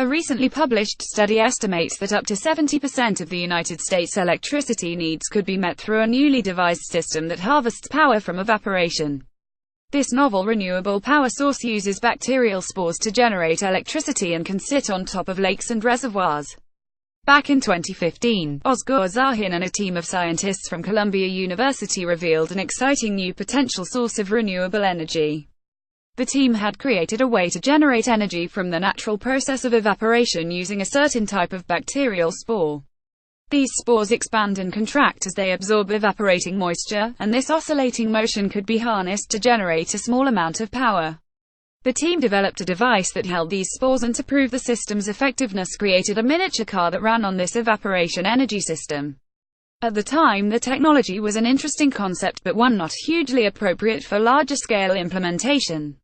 A recently published study estimates that up to 70% of the United States' electricity needs could be met through a newly devised system that harvests power from evaporation. This novel renewable power source uses bacterial spores to generate electricity and can sit on top of lakes and reservoirs. Back in 2015, Ozgur Zahin and a team of scientists from Columbia University revealed an exciting new potential source of renewable energy. The team had created a way to generate energy from the natural process of evaporation using a certain type of bacterial spore. These spores expand and contract as they absorb evaporating moisture, and this oscillating motion could be harnessed to generate a small amount of power. The team developed a device that held these spores, and to prove the system's effectiveness created a miniature car that ran on this evaporation energy system. At the time, the technology was an interesting concept, but one not hugely appropriate for larger-scale implementation.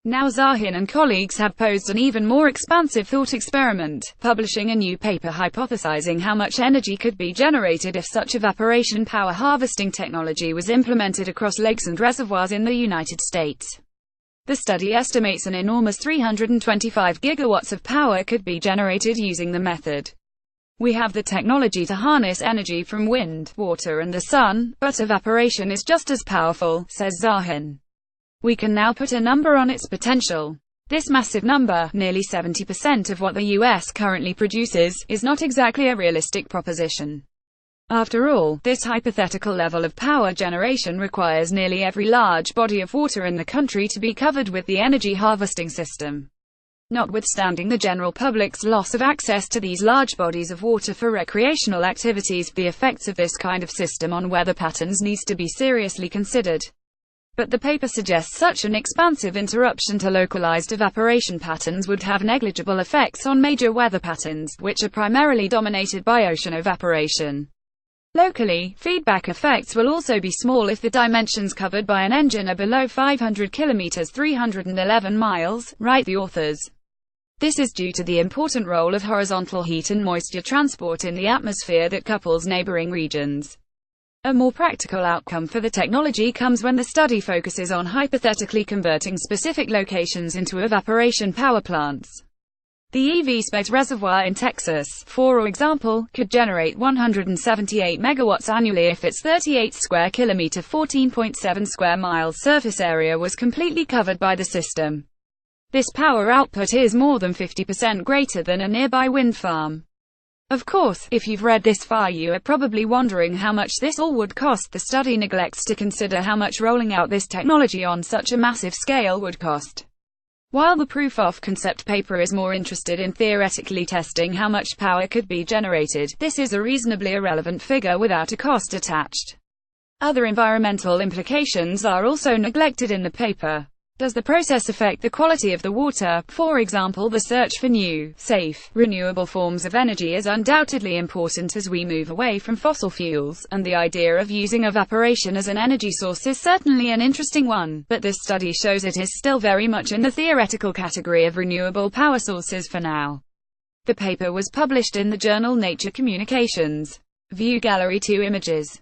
Now Zahin and colleagues have posed an even more expansive thought experiment, publishing a new paper hypothesizing how much energy could be generated if such evaporation power harvesting technology was implemented across lakes and reservoirs in the United States. The study estimates an enormous 325 gigawatts of power could be generated using the method. We have the technology to harness energy from wind, water and the sun, but evaporation is just as powerful, says Zahin. We can now put a number on its potential. This massive number, nearly 70% of what the US currently produces, is not exactly a realistic proposition. After all, this hypothetical level of power generation requires nearly every large body of water in the country to be covered with the energy harvesting system. Notwithstanding the general public's loss of access to these large bodies of water for recreational activities, the effects of this kind of system on weather patterns needs to be seriously considered. But the paper suggests such an expansive interruption to localized evaporation patterns would have negligible effects on major weather patterns, which are primarily dominated by ocean evaporation. Locally, feedback effects will also be small if the dimensions covered by an engine are below 500 kilometers (311 miles), write the authors. This is due to the important role of horizontal heat and moisture transport in the atmosphere that couples neighboring regions. A more practical outcome for the technology comes when the study focuses on hypothetically converting specific locations into evaporation power plants. The EV-Spec reservoir in Texas, for example, could generate 178 megawatts annually if its 38 square kilometer (14.7 square miles) surface area was completely covered by the system. This power output is more than 50% greater than a nearby wind farm. Of course, if you've read this far, you are probably wondering how much this all would cost. The study neglects to consider how much rolling out this technology on such a massive scale would cost. While the proof of concept paper is more interested in theoretically testing how much power could be generated, this is a reasonably irrelevant figure without a cost attached. Other environmental implications are also neglected in the paper. Does the process affect the quality of the water? For example, the search for new, safe, renewable forms of energy is undoubtedly important as we move away from fossil fuels, and the idea of using evaporation as an energy source is certainly an interesting one, but this study shows it is still very much in the theoretical category of renewable power sources for now. The paper was published in the journal Nature Communications. View Gallery 2 images.